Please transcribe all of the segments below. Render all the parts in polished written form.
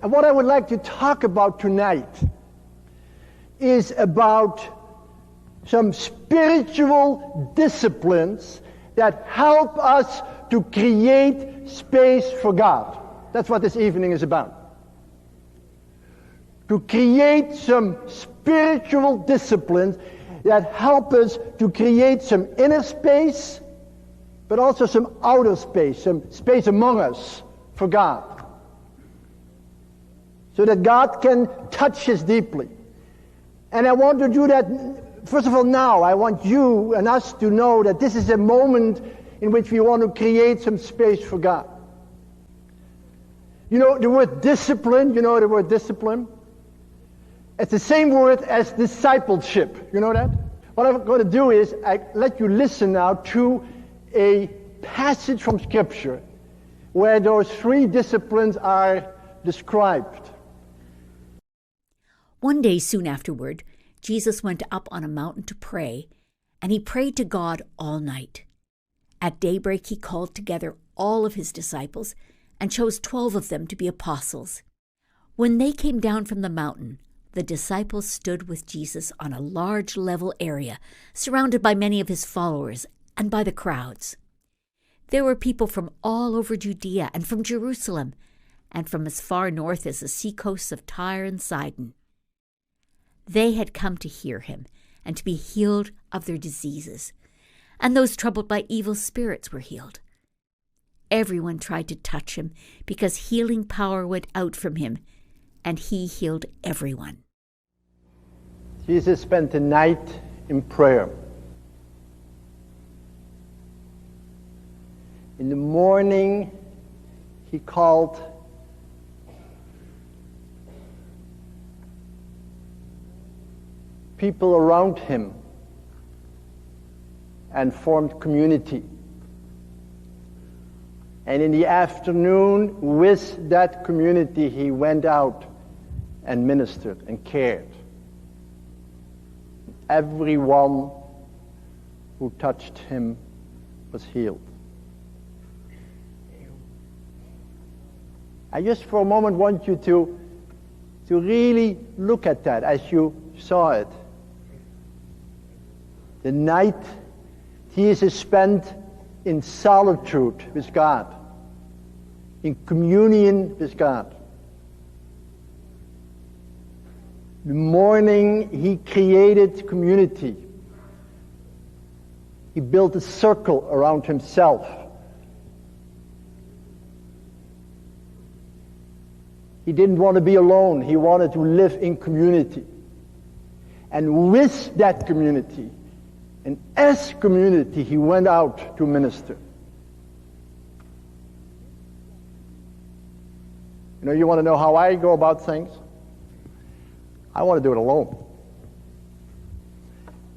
And what I would like to talk about tonight is about some spiritual disciplines that help us to create space for God. That's what this evening is about. To create some spiritual disciplines that help us to create some inner space, but also some outer space, some space among us for God. So that God can touch us deeply. And I want to do that, first of all, now. I want you and us to know that this is a moment in which we want to create some space for God. You know the word discipline? You know the word discipline? It's the same word as discipleship. You know that? What I'm going to do is I let you listen now to a passage from Scripture where those three disciplines are described. One day soon afterward, Jesus went up on a mountain to pray, and he prayed to God all night. At daybreak he called together all of his disciples and chose 12 of them to be apostles. When they came down from the mountain, the disciples stood with Jesus on a large level area, surrounded by many of his followers and by the crowds. There were people from all over Judea and from Jerusalem, and from as far north as the seacoasts of Tyre and Sidon. They had come to hear him and to be healed of their diseases, and those troubled by evil spirits were healed. Everyone tried to touch him because healing power went out from him, and he healed everyone. Jesus spent the night in prayer. In the morning, he called people around him and formed community. And in the afternoon, with that community, he went out and ministered and cared. Everyone who touched him was healed. I just for a moment want you to really look at that as you saw it. The night Jesus spent in solitude with God, in communion with God. The morning he created community. He built a circle around himself. He didn't want to be alone. He wanted to live in community. And with that community, and as community, he went out to minister. You know, you want to know how I go about things? I want to do it alone.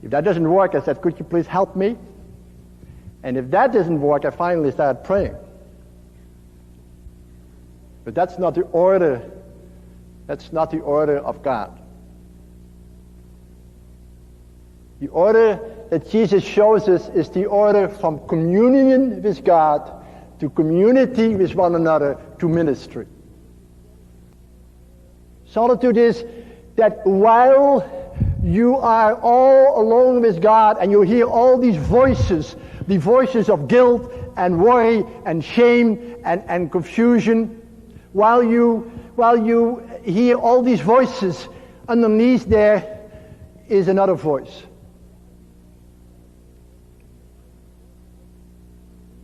If that doesn't work, I said, could you please help me? And if that doesn't work, I finally started praying. But that's not the order. That's not the order of God. The order that Jesus shows us is the order from communion with God to community with one another to ministry. Solitude is that while you are all alone with God and you hear all these voices, the voices of guilt and worry and shame and confusion, while you hear all these voices, underneath there is another voice.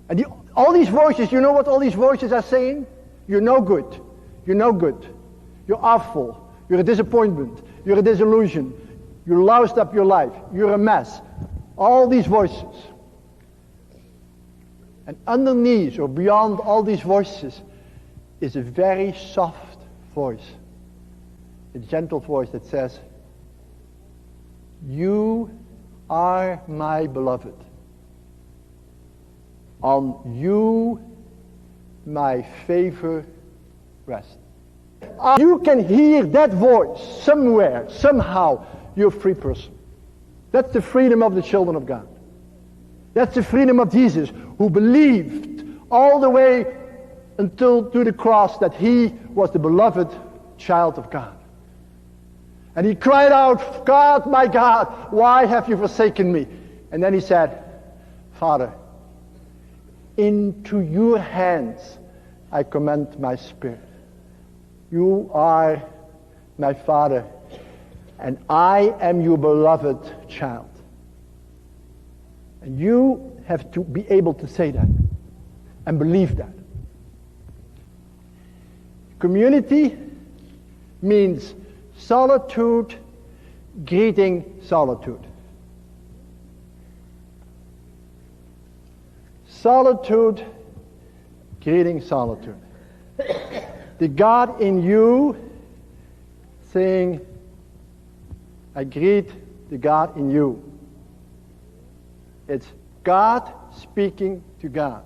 And all these voices, you know what all these voices are saying? You're no good. You're no good. You're awful. You're a disappointment. You're a disillusion. You loused up your life. You're a mess. All these voices. And underneath or beyond all these voices is a very soft voice. A gentle voice that says, "You are my beloved. On you my favor rests." You can hear that voice somewhere, somehow. You're a free person. That's the freedom of the children of God. That's the freedom of Jesus, who believed all the way until to the cross that he was the beloved child of God. And he cried out, God, my God, why have you forsaken me? And then he said, Father, into your hands I commend my spirit. You are my Father, and I am your beloved child. And you have to be able to say that and believe that. Community means solitude greeting solitude. Solitude greeting solitude. The God in you saying, I greet the God in you. It's God speaking to God.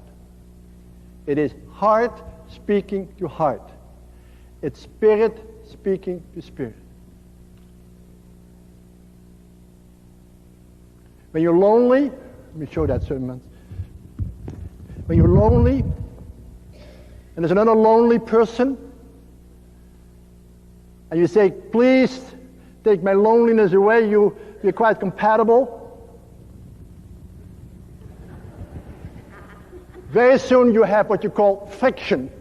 It is heart speaking to heart. It's spirit speaking to spirit. When you're lonely, let me show that sermon. When you're lonely, and there's another lonely person, and you say, please take my loneliness away, you're quite compatible. Very soon you have what you call friction.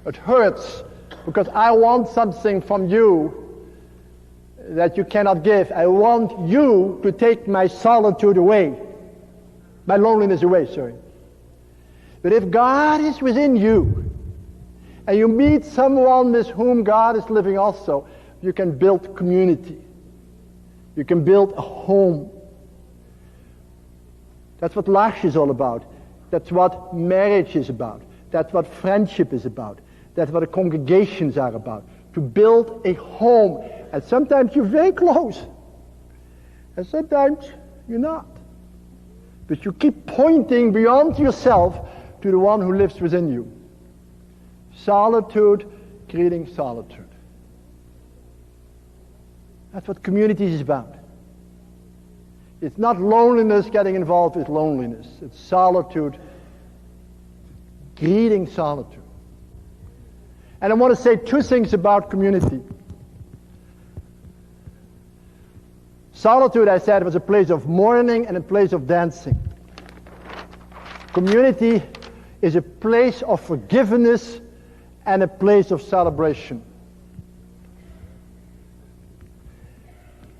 It hurts because I want something from you that you cannot give. I want you to take my solitude away, my loneliness away, sorry. But if God is within you, and you meet someone with whom God is living also, you can build community. You can build a home. That's what life is all about. That's what marriage is about. That's what friendship is about. That's what the congregations are about. To build a home. And sometimes you're very close. And sometimes you're not. But you keep pointing beyond yourself to the one who lives within you. Solitude creating solitude. That's what community is about. It's not loneliness getting involved with loneliness. It's solitude greeting solitude. And I want to say two things about community. Solitude, I said, was a place of mourning and a place of dancing. Community is a place of forgiveness and a place of celebration.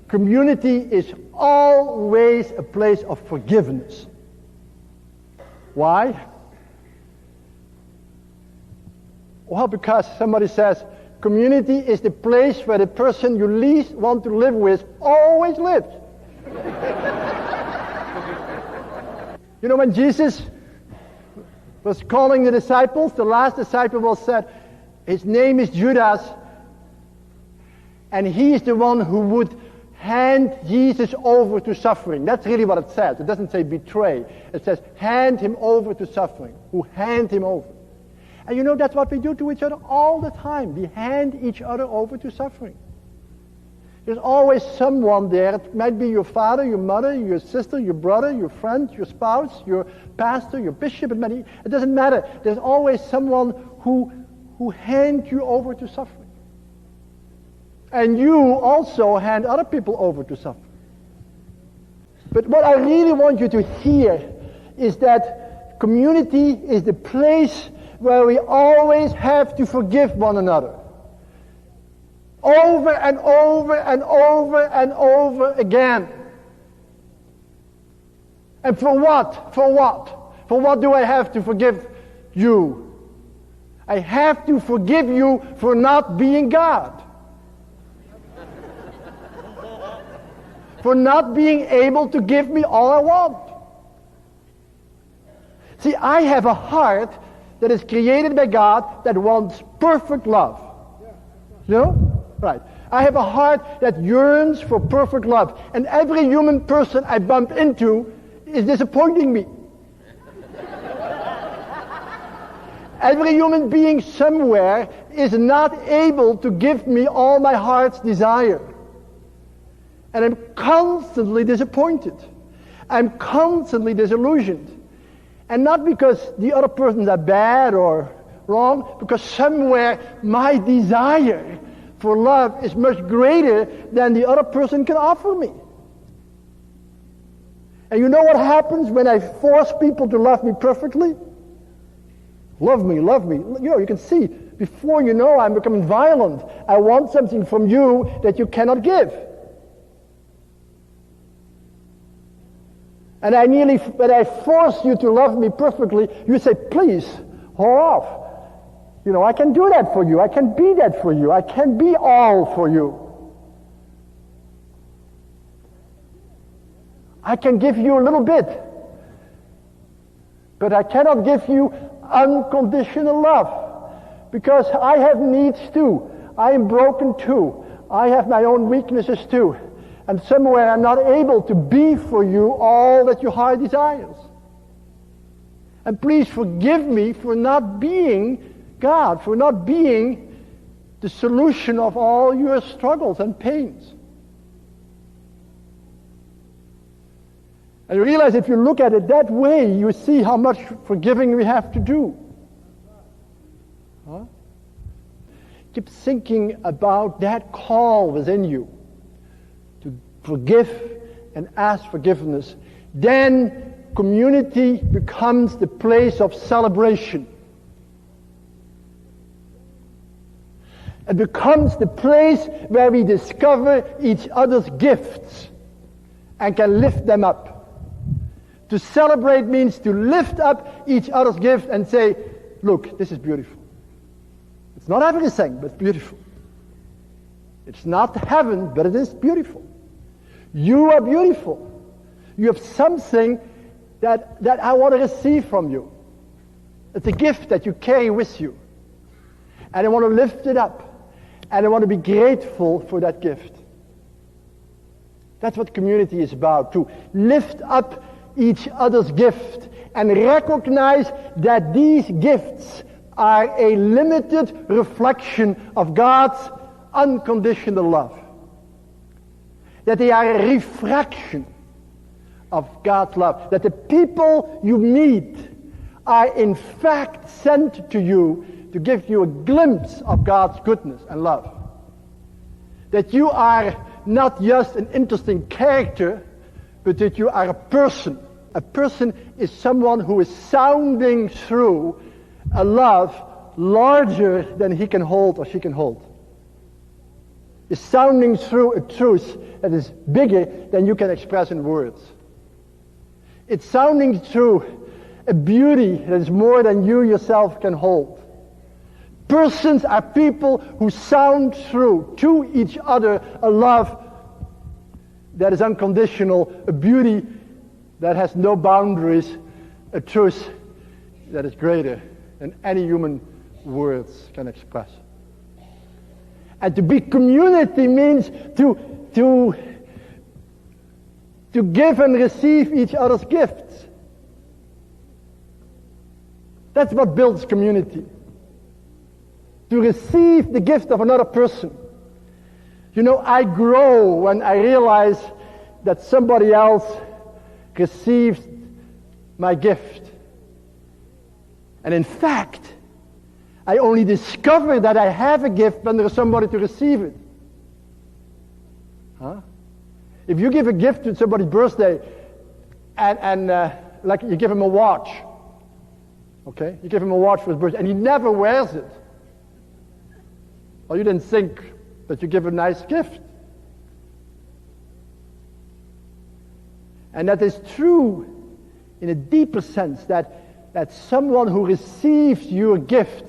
Community is always a place of forgiveness. Why? Well, because somebody says, community is the place where the person you least want to live with always lives. You know, when Jesus was calling the disciples, the last disciple was said, his name is Judas, and he is the one who would hand Jesus over to suffering. That's really what it says. It doesn't say betray. It says hand him over to suffering. Who hand him over. And you know, that's what we do to each other all the time. We hand each other over to suffering. There's always someone there. It might be your father, your mother, your sister, your brother, your friend, your spouse, your pastor, your bishop. It doesn't matter. There's always someone who hands you over to suffering. And you also hand other people over to suffering. But what I really want you to hear is that community is the place where we always have to forgive one another. Over and over and over and over again. And for what? For what? For what do I have to forgive you? I have to forgive you for not being God. For not being able to give me all I want. See, I have a heart that is created by God that wants perfect love. You know? Right. I have a heart that yearns for perfect love. And every human person I bump into is disappointing me. Every human being somewhere is not able to give me all my heart's desire. And I'm constantly disappointed. I'm constantly disillusioned. And not because the other persons are bad or wrong, because somewhere my desire for love is much greater than the other person can offer me. And you know what happens when I force people to love me perfectly? Love me, love me. You know, you can see, before you know, I'm becoming violent. I want something from you that you cannot give. And when I force you to love me perfectly, you say, please, hold off. You know, I can do that for you. I can be that for you. I can be all for you. I can give you a little bit. But I cannot give you unconditional love. Because I have needs too. I am broken too. I have my own weaknesses too. And somewhere I'm not able to be for you all that your heart desires. And please forgive me for not being God, for not being the solution of all your struggles and pains. And you realize if you look at it that way, you see how much forgiving we have to do. Huh? Keep thinking about that call within you to forgive and ask forgiveness. Then community becomes the place of celebration. It becomes the place where we discover each other's gifts and can lift them up. To celebrate means to lift up each other's gift and say, look, this is beautiful. It's not everything, but it's beautiful. It's not heaven, but it is beautiful. You are beautiful. You have something that I want to receive from you. It's a gift that you carry with you. And I want to lift it up. And I want to be grateful for that gift. That's what community is about, to lift up each other's gift and recognize that these gifts are a limited reflection of God's unconditional love. That they are a refraction of God's love. That the people you meet are in fact sent to you to give you a glimpse of God's goodness and love. That you are not just an interesting character, but that you are a person. A person is someone who is sounding through a love larger than he can hold or she can hold. Is sounding through a truth that is bigger than you can express in words. It's sounding through a beauty that is more than you yourself can hold. Persons are people who sound through to each other a love that is unconditional, a beauty that has no boundaries, a truth that is greater than any human words can express. And to be community means to give and receive each other's gifts. That's what builds community. To receive the gift of another person. You know, I grow when I realize that somebody else receives my gift. And in fact, I only discover that I have a gift when there is somebody to receive it. Huh? If you give a gift to somebody's birthday, and like you give him a watch, okay? You give him a watch for his birthday, and he never wears it. Well, you didn't think that you give a nice gift. And that is true in a deeper sense, that someone who receives your gift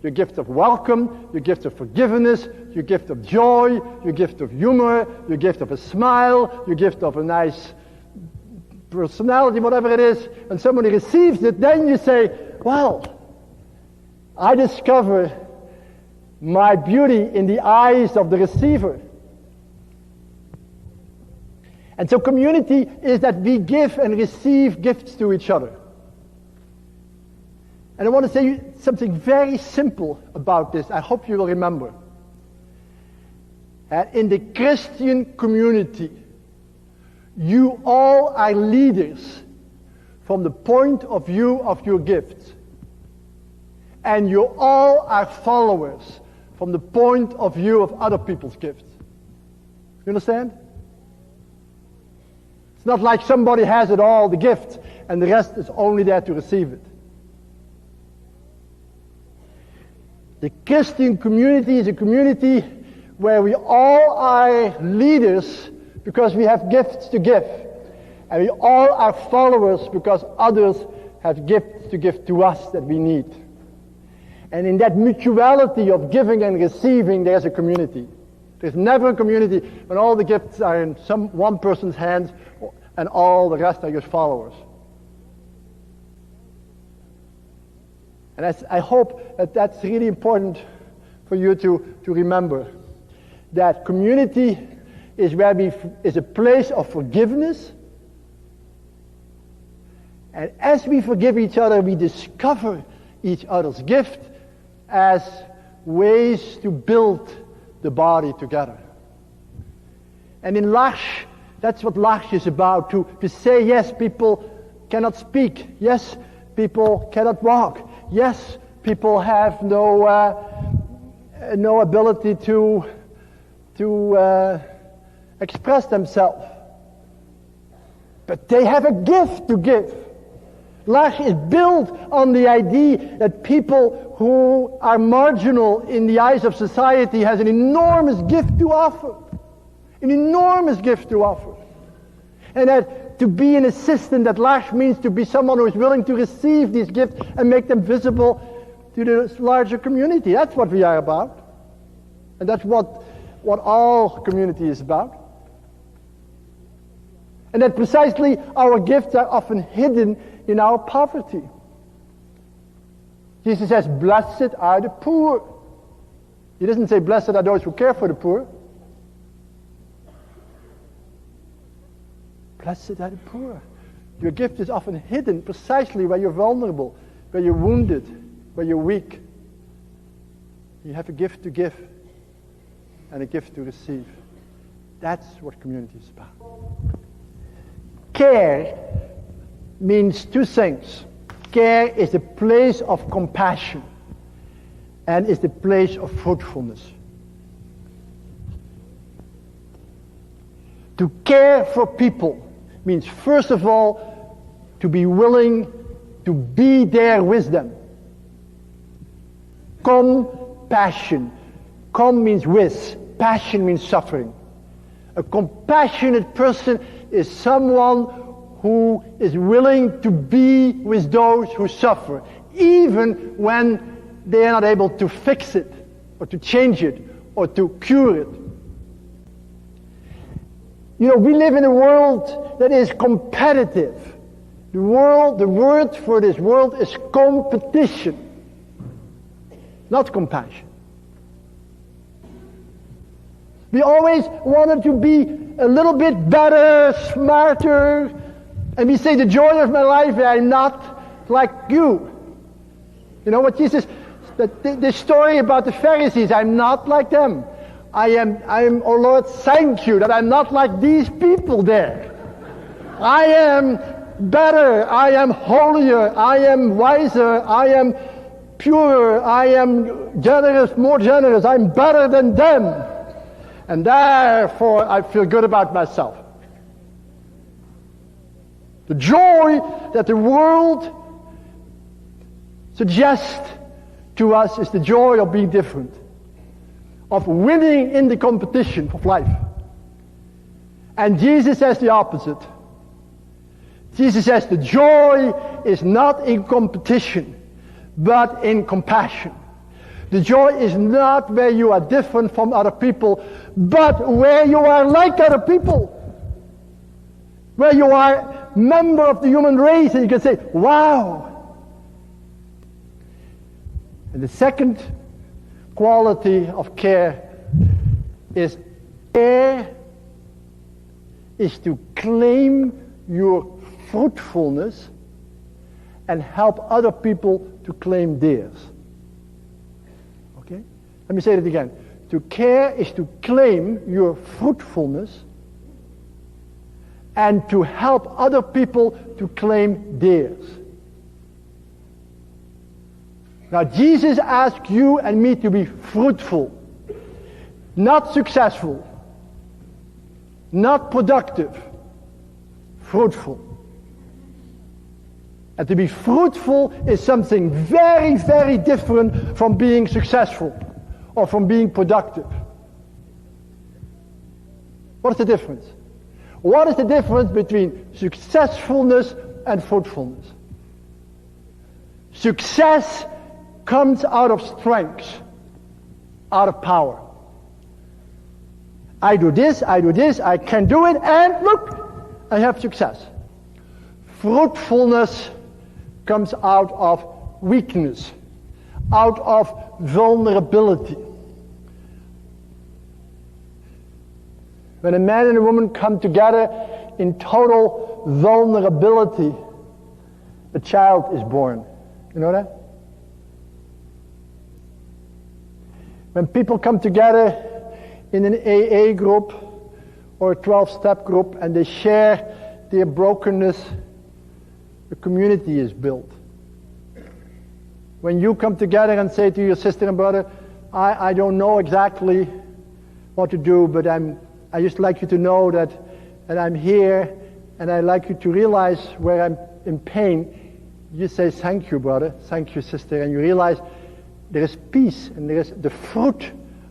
of welcome, your gift of forgiveness, your gift of joy, your gift of humor, your gift of a smile, your gift of a nice personality, whatever it is, and somebody receives it, then you say, well, I discover my beauty in the eyes of the receiver. And so community is that we give and receive gifts to each other. And I want to say something very simple about this. I hope you will remember. In the Christian community, you all are leaders from the point of view of your gifts. And you all are followers from the point of view of other people's gifts. You understand? It's not like somebody has it all, the gift, and the rest is only there to receive it. The Christian community is a community where we all are leaders because we have gifts to give. And we all are followers because others have gifts to give to us that we need. And in that mutuality of giving and receiving, there's a community. There's never a community when all the gifts are in one person's hands and all the rest are just followers. And I hope that that's really important for you to remember. That community is is a place of forgiveness. And as we forgive each other, we discover each other's gift as ways to build the body together. And in L'Arche, that's what L'Arche is about, to say, yes, people cannot speak. Yes, people cannot walk. Yes, people have no ability to express themselves. But they have a gift to give. L'Arche is built on the idea that people who are marginal in the eyes of society has an enormous gift to offer. An enormous gift to offer. And that to be an assistant at L'Arche means to be someone who is willing to receive these gifts and make them visible to the larger community. That's what we are about. And that's what all community is about. And that precisely our gifts are often hidden in our poverty. Jesus says, blessed are the poor. He doesn't say, blessed are those who care for the poor. Blessed are the poor. Your gift is often hidden precisely where you're vulnerable, where you're wounded, where you're weak. You have a gift to give and a gift to receive. That's what community is about. Care means two things. Care is the place of compassion and is the place of fruitfulness. To care for people means, first of all, to be willing to be there with them. Compassion. Com means with. Passion means suffering. A compassionate person is someone who is willing to be with those who suffer, even when they are not able to fix it, or to change it, or to cure it. You know, we live in a world that is competitive. The word for this world is competition, not compassion. We always wanted to be a little bit better, smarter, and we say, the joy of my life, I'm not like you. You know what Jesus, the story about the Pharisees, I'm not like them. I am, oh Lord, thank you that I'm not like these people there. I am better, I am holier, I am wiser, I am purer, I am generous, more generous, I'm better than them. And therefore I feel good about myself. The joy that the world suggests to us is the joy of being different, of winning in the competition of life. And Jesus says the opposite. Jesus says the joy is not in competition, but in compassion. The joy is not where you are different from other people, but where you are like other people. Where you are a member of the human race and you can say, wow. And the second quality of care is to claim your fruitfulness and help other people to claim theirs. Okay? Let me say it again. To care is to claim your fruitfulness and to help other people to claim theirs. Now Jesus asks you and me to be fruitful, not successful, not productive, fruitful. And to be fruitful is something very, very different from being successful or from being productive. What is the difference? What is the difference between successfulness and fruitfulness? Success comes out of strength, out of power. I do this, I can do it, and look, I have success. Fruitfulness comes out of weakness, out of vulnerability. When a man and a woman come together in total vulnerability, a child is born. You know that? When people come together in an AA group or a 12-step group and they share their brokenness, the community is built. When you come together and say to your sister and brother, I don't know exactly what to do, but I just like you to know that I'm here, and I like you to realize where I'm in pain. You say, thank you, brother, thank you, sister, and you realize there is peace, and there is the fruit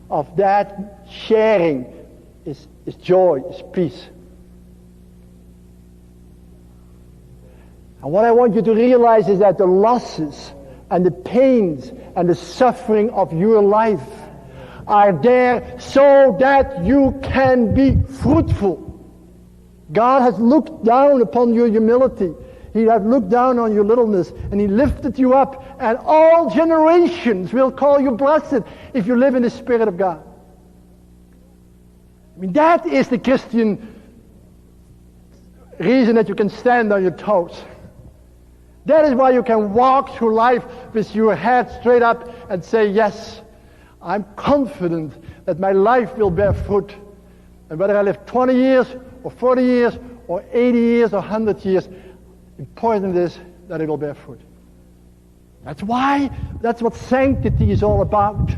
of that sharing is joy, is peace. And what I want you to realize is that the losses and the pains and the suffering of your life are there so that you can be fruitful. God has looked down upon your humility. He has looked down on your littleness, and He lifted you up, and all generations will call you blessed if you live in the Spirit of God. I mean, that is the Christian reason that you can stand on your toes. That is why you can walk through life with your head straight up and say, yes, I'm confident that my life will bear fruit. And whether I live 20 years or 40 years or 80 years or 100 years, important is that it will bear fruit. That's what sanctity is all about.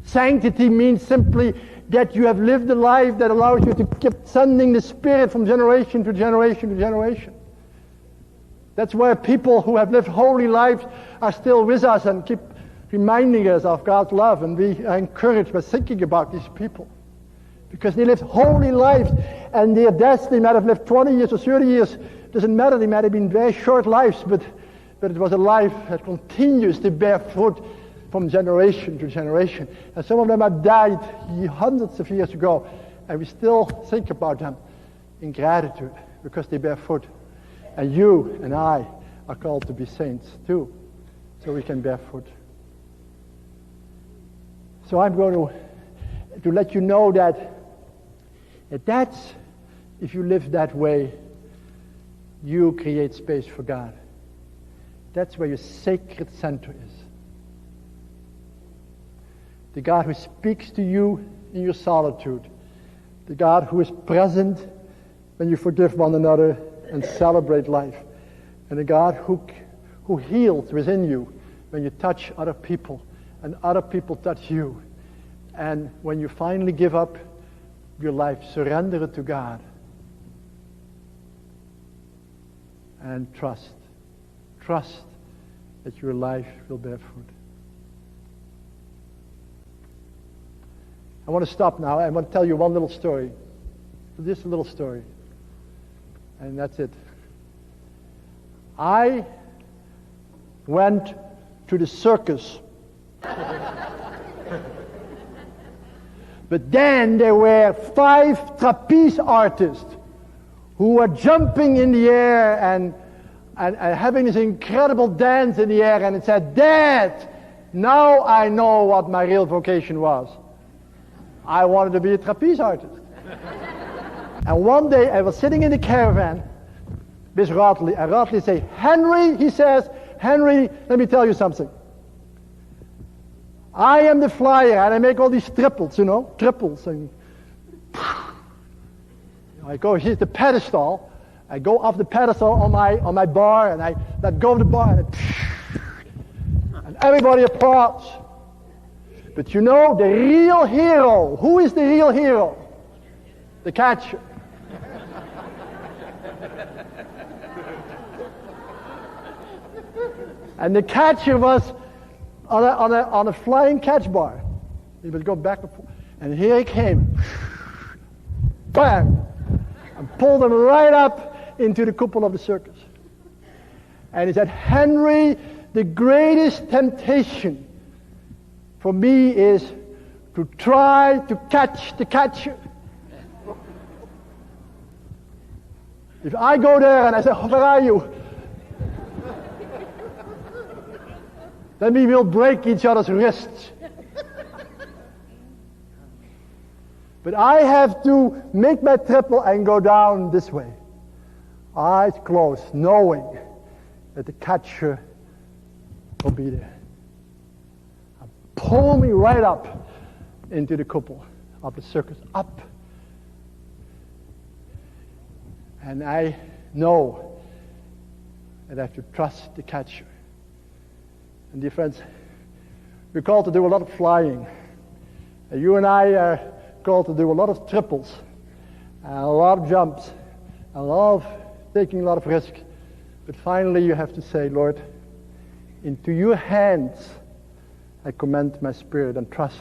Sanctity means simply that you have lived a life that allows you to keep sending the Spirit from generation to generation to generation. That's why people who have lived holy lives are still with us and keep reminding us of God's love, and we are encouraged by thinking about these people. Because they lived holy lives, and their deaths, they might have lived 20 years or 30 years, doesn't matter, they might have been very short lives, but it was a life that continues to bear fruit from generation to generation. And some of them have died hundreds of years ago, and we still think about them in gratitude because they bear fruit. And you and I are called to be saints too, so we can bear fruit. So I'm going to let you know that's, if you live that way, you create space for God. That's where your sacred center is. The God who speaks to you in your solitude. The God who is present when you forgive one another and celebrate life. And the God who heals within you when you touch other people and other people touch you. And when you finally give up your life, surrender it to God. And trust that your life will bear fruit. I want to stop now. I want to tell you one little story. Just a little story. And that's it. I went to the circus. But then there were 5 trapeze artists who were jumping in the air and having this incredible dance in the air, and it said, Dad, now I know what my real vocation was. I wanted to be a trapeze artist. And one day I was sitting in the caravan with Radley, and Radley said, Henry, he says, Henry, let me tell you something. I am the flyer, and I make all these triples, triples. And I go, here's the pedestal. I go off the pedestal on my bar, and I let go of the bar, and everybody applauds. But you know, the real hero, who is the real hero? The catcher. And the catcher was on a flying catch bar. He would go back and forth. And here he came. Bam! And pulled him right up into the cupola of the circus. And he said, Henry, the greatest temptation for me is to try to catch the catcher. If I go there and I say, where are you? Then we will break each other's wrists. But I have to make my triple and go down this way. Eyes closed, knowing that the catcher will be there. And pull me right up into the cupola of the circus, up. And I know that I have to trust the catcher. And dear friends, we're called to do a lot of flying. And you and I are called to do a lot of triples, and a lot of jumps, a lot of taking a lot of risk. But finally you have to say, Lord, into your hands I commend my spirit and trust